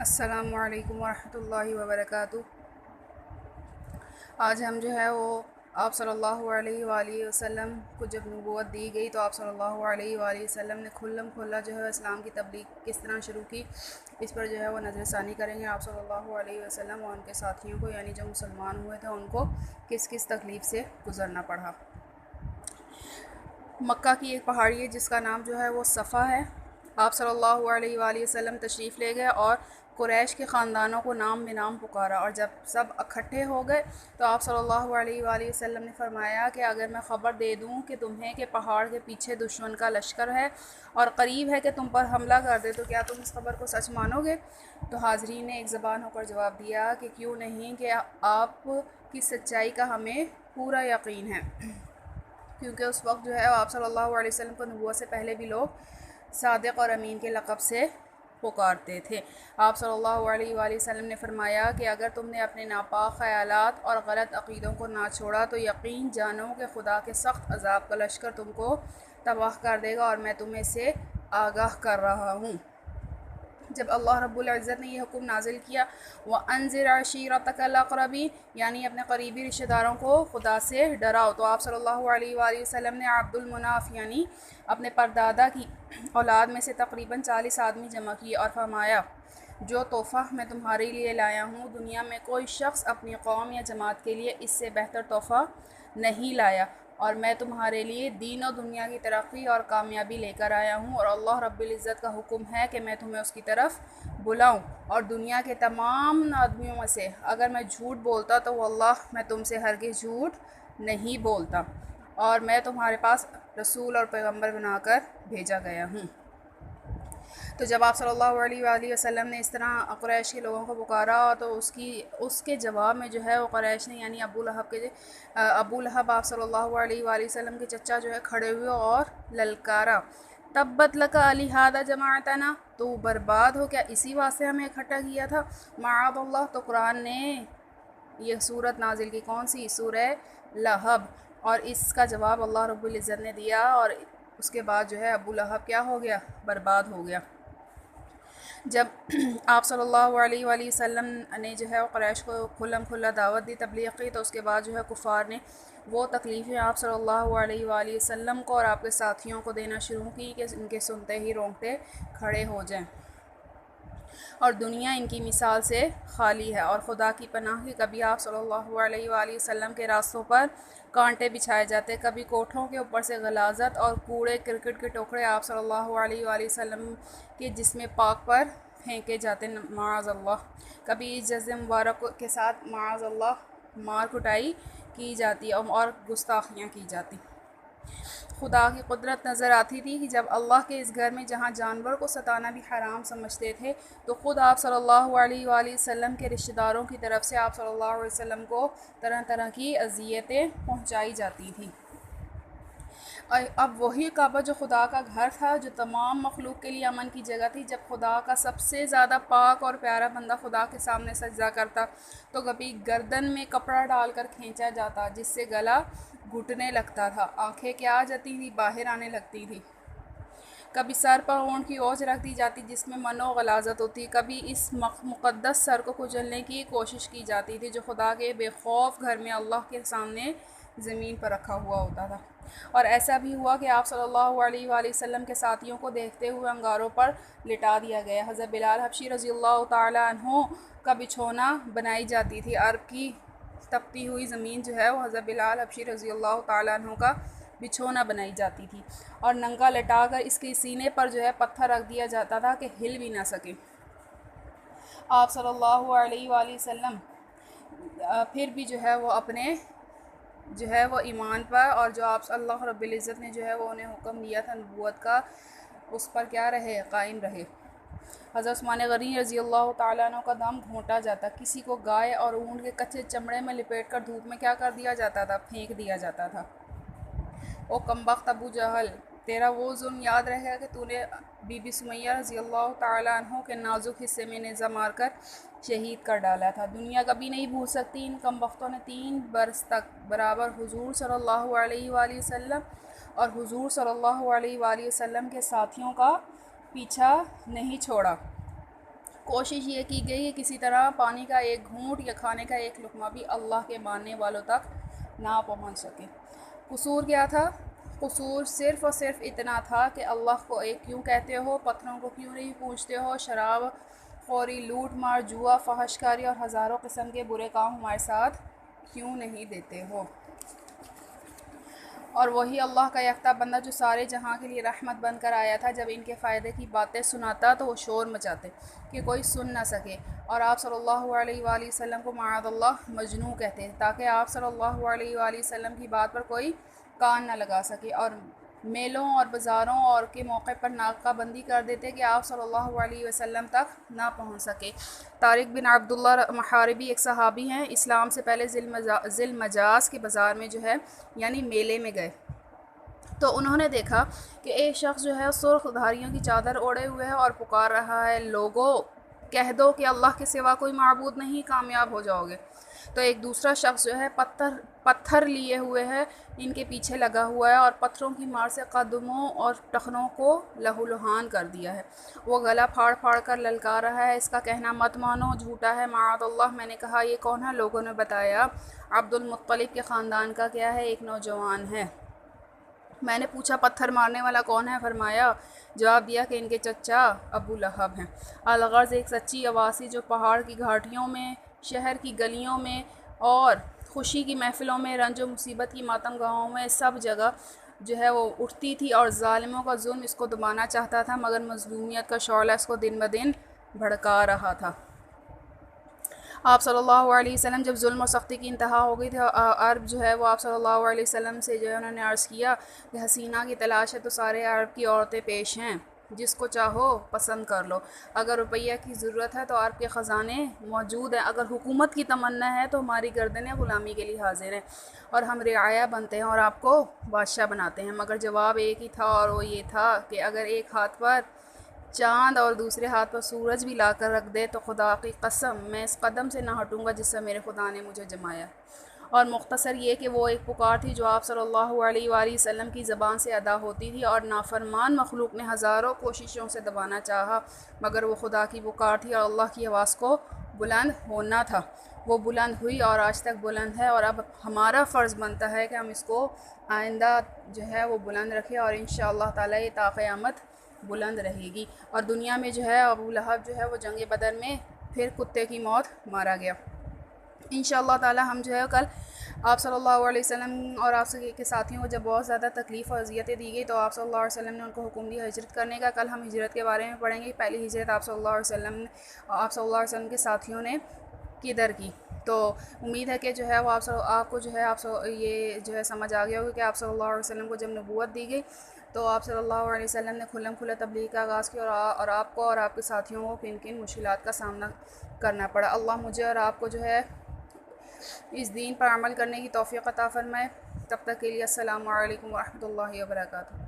السلام علیکم ورحمۃ اللہ وبرکاتہ۔ آج ہم جو ہے وہ آپ صلی اللہ علیہ وآلہ وسلم کو جب نبوت دی گئی تو آپ صلی اللہ علیہ وآلہ وسلم نے کھلم کھلا جو ہے اسلام کی تبلیغ کس طرح شروع کی، اس پر جو ہے وہ نظر ثانی کریں گے۔ آپ صلی اللہ علیہ وسلم اور ان کے ساتھیوں کو، یعنی جو مسلمان ہوئے تھے، ان کو کس کس تکلیف سے گزرنا پڑا۔ مکہ کی ایک پہاڑی ہے جس کا نام جو ہے وہ صفا ہے۔ آپ صلی اللہ علیہ وآلہ وسلم تشریف لے گئے اور قریش کے خاندانوں کو نام بے نام پکارا، اور جب سب اکٹھے ہو گئے تو آپ صلی اللہ علیہ وآلہ وسلم نے فرمایا کہ اگر میں خبر دے دوں کہ تمہیں کہ پہاڑ کے پیچھے دشمن کا لشکر ہے اور قریب ہے کہ تم پر حملہ کر دے، تو کیا تم اس خبر کو سچ مانو گے؟ تو حاضرین نے ایک زبان ہو کر جواب دیا کہ کیوں نہیں، کہ آپ کی سچائی کا ہمیں پورا یقین ہے، کیونکہ اس وقت جو ہے آپ صلی اللہ علیہ وسلم کو نبوت سے پہلے بھی لوگ صادق اور امین کے لقب سے پکارتے تھے۔ آپ صلی اللہ علیہ وآلہ وسلم نے فرمایا کہ اگر تم نے اپنے ناپاک خیالات اور غلط عقیدوں کو نہ چھوڑا تو یقین جانو کہ خدا کے سخت عذاب کا لشکر تم کو تباہ کر دے گا، اور میں تمہیں سے آگاہ کر رہا ہوں۔ جب اللہ رب العزت نے یہ حکم نازل کیا وَأَنذِرْ عَشِيرَتَكَ الْأَقْرَبِينَ، یعنی اپنے قریبی رشتہ داروں کو خدا سے ڈراؤ، تو آپ صلی اللہ علیہ وآلہ وسلم نے عبد المناف یعنی اپنے پردادا کی اولاد میں سے تقریباً 40 آدمی جمع کیے اور فرمایا، جو تحفہ میں تمہارے لیے لایا ہوں، دنیا میں کوئی شخص اپنی قوم یا جماعت کے لیے اس سے بہتر تحفہ نہیں لایا، اور میں تمہارے لیے دین و دنیا کی ترقی اور کامیابی لے کر آیا ہوں، اور اللہ رب العزت کا حکم ہے کہ میں تمہیں اس کی طرف بلاؤں، اور دنیا کے تمام آدمیوں میں سے اگر میں جھوٹ بولتا تو واللہ میں تم سے ہرگز جھوٹ نہیں بولتا، اور میں تمہارے پاس رسول اور پیغمبر بنا کر بھیجا گیا ہوں۔ تو جب آپ صلی اللہ علیہ وآلہ وسلم نے اس طرح قریش کے لوگوں کو پکارا تو اس کے جواب میں جو ہے وہ قریش نے، یعنی ابو لہب آپ صلی اللہ علیہ وآلہ وسلم کے چچا جو ہے کھڑے ہوئے اور للکارا، تبت لک لہذا جمعتنا، تو برباد ہو، کیا اسی واسطے ہمیں اکٹھا کیا تھا؟ معاذ اللہ، تو قرآن نے یہ صورت نازل کی، کون سی؟ سورہ لہب، اور اس کا جواب اللہ رب العزت نے دیا، اور اس کے بعد جو ہے ابو لہب کیا ہو گیا؟ برباد ہو گیا۔ جب آپ صلی اللہ علیہ وآلہ وسلم نے جو ہے قریش کو کھلم کھلا دعوت دی، تبلیغ کی، تو اس کے بعد جو ہے کفار نے وہ تکلیفیں آپ صلی اللہ علیہ وآلہ وسلم کو اور آپ کے ساتھیوں کو دینا شروع کی کہ ان کے سنتے ہی رونگٹے کھڑے ہو جائیں، اور دنیا ان کی مثال سے خالی ہے، اور خدا کی پناہ کہ کبھی آپ صلی اللہ علیہ وآلہ وسلم کے راستوں پر کانٹے بچھائے جاتے، کبھی کوٹھوں کے اوپر سے غلاظت اور کوڑے کرکٹ کے ٹوکرے آپ صلی اللہ علیہ وآلہ وسلم کے جسم پاک پر پھینکے جاتے، معاذ اللہ، کبھی اس جسم مبارک کے ساتھ معاذ اللہ مار کٹائی کی جاتی اور گستاخیاں کی جاتی۔ خدا کی قدرت نظر آتی تھی کہ جب اللہ کے اس گھر میں جہاں جانور کو ستانا بھی حرام سمجھتے تھے، تو خود آپ صلی اللہ علیہ وآلہ وسلم کے رشتہ داروں کی طرف سے آپ صلی اللہ علیہ وسلم کو طرح طرح کی اذیتیں پہنچائی جاتی تھیں۔ اب وہی کعبہ جو خدا کا گھر تھا، جو تمام مخلوق کے لیے امن کی جگہ تھی، جب خدا کا سب سے زیادہ پاک اور پیارا بندہ خدا کے سامنے سجدہ کرتا تو کبھی گردن میں کپڑا ڈال کر کھینچا جاتا جس سے گلا گھٹنے لگتا تھا، آنکھیں کیا آ جاتی تھی؟ باہر آنے لگتی تھی، کبھی سر پر اونٹ کی اوجھ رکھ دی جاتی جس میں من و غلاظت ہوتی، کبھی اس مقدس سر کو کچلنے کی کوشش کی جاتی تھی جو خدا کے بے خوف گھر میں اللہ کے سامنے زمین پر رکھا ہوا ہوتا تھا۔ اور ایسا بھی ہوا کہ آپ صلی اللہ علیہ وآلہ وسلم کے ساتھیوں کو دیکھتے ہوئے انگاروں پر لٹا دیا گیا۔ حضرت بلال حبشی رضی اللہ تعالیٰ عنہ کا بچھونا بنائی جاتی تھی، عرب کی تپتی ہوئی زمین جو ہے وہ حضرت بلال حبشی رضی اللہ تعالیٰ عنہ کا بچھونا بنائی جاتی تھی، اور ننگا لٹا کر اس کے سینے پر جو ہے پتھر رکھ دیا جاتا تھا کہ ہل بھی نہ سکے۔ آپ صلی اللہ علیہ وآلہ وسلم پھر بھی جو ہے وہ اپنے جو ہے وہ ایمان پر، اور جو آپ اللہ رب العزت نے جو ہے وہ انہیں حکم دیا تھا نبوت کا، اس پر کیا رہے؟ قائم رہے۔ حضرت عثمان غنی رضی اللہ تعالیٰ عنہ کا دم گھونٹا جاتا، کسی کو گائے اور اونٹ کے کچے چمڑے میں لپیٹ کر دھوپ میں کیا کر دیا جاتا تھا؟ پھینک دیا جاتا تھا۔ او کمبخت ابو جہل، تیرا وہ ظلم یاد رہے گا کہ تو نے بی بی سمیہ رضی اللہ تعالیٰ عنہ کے نازک حصے میں نیزہ مار کر شہید کر ڈالا تھا۔ دنیا کبھی نہیں بھول سکتی ان کم بختوں نے 3 برس تک برابر حضور صلی اللہ علیہ وآلہ وسلم اور حضور صلی اللہ علیہ وآلہ وسلم کے ساتھیوں کا پیچھا نہیں چھوڑا۔ کوشش یہ کی گئی کہ کسی طرح پانی کا ایک گھونٹ یا کھانے کا ایک لقمہ بھی اللہ کے ماننے والوں تک نہ پہنچ سکے۔ قصور کیا تھا؟ قصور صرف اور صرف اتنا تھا کہ اللہ کو ایک کیوں کہتے ہو، پتھروں کو کیوں نہیں پوجتے ہو، شراب خوری، لوٹ مار، جوا، فحش کاری اور ہزاروں قسم کے برے کام ہمارے ساتھ کیوں نہیں دیتے ہو۔ اور وہی اللہ کا یکتا بندہ جو سارے جہاں کے لیے رحمت بن کر آیا تھا، جب ان کے فائدے کی باتیں سناتا تو وہ شور مچاتے کہ کوئی سن نہ سکے، اور آپ صلی اللہ علیہ وآلہ وسلم کو معاذ اللہ مجنون کہتے ہیں، تاکہ آپ صلی اللہ علیہ وآلہ وسلم کی بات پر کوئی کان نہ لگا سکے، اور میلوں اور بازاروں اور کے موقع پر ناکہ بندی کر دیتے کہ آپ صلی اللہ علیہ وسلم تک نہ پہنچ سکے۔ طارق بن عبداللہ محاربی ایک صحابی ہیں، اسلام سے پہلے ذی المجاز کے بازار میں جو ہے یعنی میلے میں گئے، تو انہوں نے دیکھا کہ ایک شخص جو ہے سرخ دھاریوں کی چادر اوڑھے ہوئے ہے اور پکار رہا ہے، لوگوں کہہ دو کہ اللہ کے سوا کوئی معبود نہیں، کامیاب ہو جاؤ گے۔ تو ایک دوسرا شخص جو ہے پتھر لیے ہوئے ہے، ان کے پیچھے لگا ہوا ہے اور پتھروں کی مار سے قدموں اور ٹخنوں کو لہولہان کر دیا ہے۔ وہ گلا پھاڑ پھاڑ کر للکار رہا ہے، اس کا کہنا مت مانو، جھوٹا ہے، معاذ اللہ۔ میں نے کہا یہ کون ہے؟ لوگوں نے بتایا عبد المطلب کے خاندان کا کیا ہے، ایک نوجوان ہے۔ میں نے پوچھا پتھر مارنے والا کون ہے؟ فرمایا، جواب دیا کہ ان کے چچا ابو لہب ہیں۔ الغرض ایک سچی عواسی جو پہاڑ کی گھاٹیوں میں، شہر کی گلیوں میں اور خوشی کی محفلوں میں، رنج و مصیبت کی ماتم گاہوں میں، سب جگہ جو ہے وہ اٹھتی تھی اور ظالموں کا ظلم اس کو دبانا چاہتا تھا، مگر مظلومیت کا شعلہ اس کو دن بدن بھڑکا رہا تھا۔ آپ صلی اللہ علیہ وسلم جب ظلم و سختی کی انتہا ہو گئی تھی، عرب جو ہے وہ آپ صلی اللہ علیہ وسلم سے جو ہے انہوں نے عرض کیا کہ حسینہ کی تلاش ہے تو سارے عرب کی عورتیں پیش ہیں، جس کو چاہو پسند کر لو، اگر روپیہ کی ضرورت ہے تو عرب کے خزانے موجود ہیں، اگر حکومت کی تمنا ہے تو ہماری گردنیں غلامی کے لیے حاضر ہیں اور ہم رعایا بنتے ہیں اور آپ کو بادشاہ بناتے ہیں۔ مگر جواب ایک ہی تھا اور وہ یہ تھا کہ اگر ایک ہاتھ پر چاند اور دوسرے ہاتھ پر سورج بھی لا کر رکھ دے تو خدا کی قسم میں اس قدم سے نہ ہٹوں گا جس سے میرے خدا نے مجھے جمایا۔ اور مختصر یہ کہ وہ ایک پکار تھی جو آپ صلی اللہ علیہ وآلہ وسلم کی زبان سے ادا ہوتی تھی، اور نافرمان مخلوق نے ہزاروں کوششوں سے دبانا چاہا، مگر وہ خدا کی پکار تھی اور اللہ کی آواز کو بلند ہونا تھا۔ وہ بلند ہوئی اور آج تک بلند ہے، اور اب ہمارا فرض بنتا ہے کہ ہم اس کو آئندہ جو ہے وہ بلند رکھیں، اور انشاءاللہ تعالی یہ تا قیامت بلند رہے گی۔ اور دنیا میں جو ہے ابو لہب جو ہے وہ جنگ بدر میں پھر کتے کی موت مارا گیا۔ انشاءاللہ تعالی ہم جو ہے کل آپ صلی اللہ علیہ وسلم اور آپ کے ساتھیوں کو جب بہت زیادہ تکلیف اور اذیتیں دی گئی تو آپ صلی اللہ علیہ وسلم نے ان کو حکم دیا ہجرت کرنے کا۔ کل ہم ہجرت کے بارے میں پڑھیں گے، پہلی ہجرت آپ صلی اللہ علیہ وسلم کے ساتھیوں نے کدھر کی۔ تو امید ہے کہ جو ہے وہ آپ کو جو ہے یہ جو ہے سمجھ آ گیا ہوگا کہ آپ صلی اللہ علیہ وسلم کو جب نبوت دی گئی تو آپ صلی اللہ علیہ وسلم نے کھلم کھلا تبلیغ کا آغاز کیا، اور آپ کو اور آپ کے ساتھیوں کو کن کن مشکلات کا سامنا کرنا پڑا۔ اللہ مجھے اور آپ کو جو ہے اس دین پر عمل کرنے کی توفیق عطا فرمائے۔ تب تک کے لیے السلام علیکم ورحمۃ اللہ وبرکاتہ۔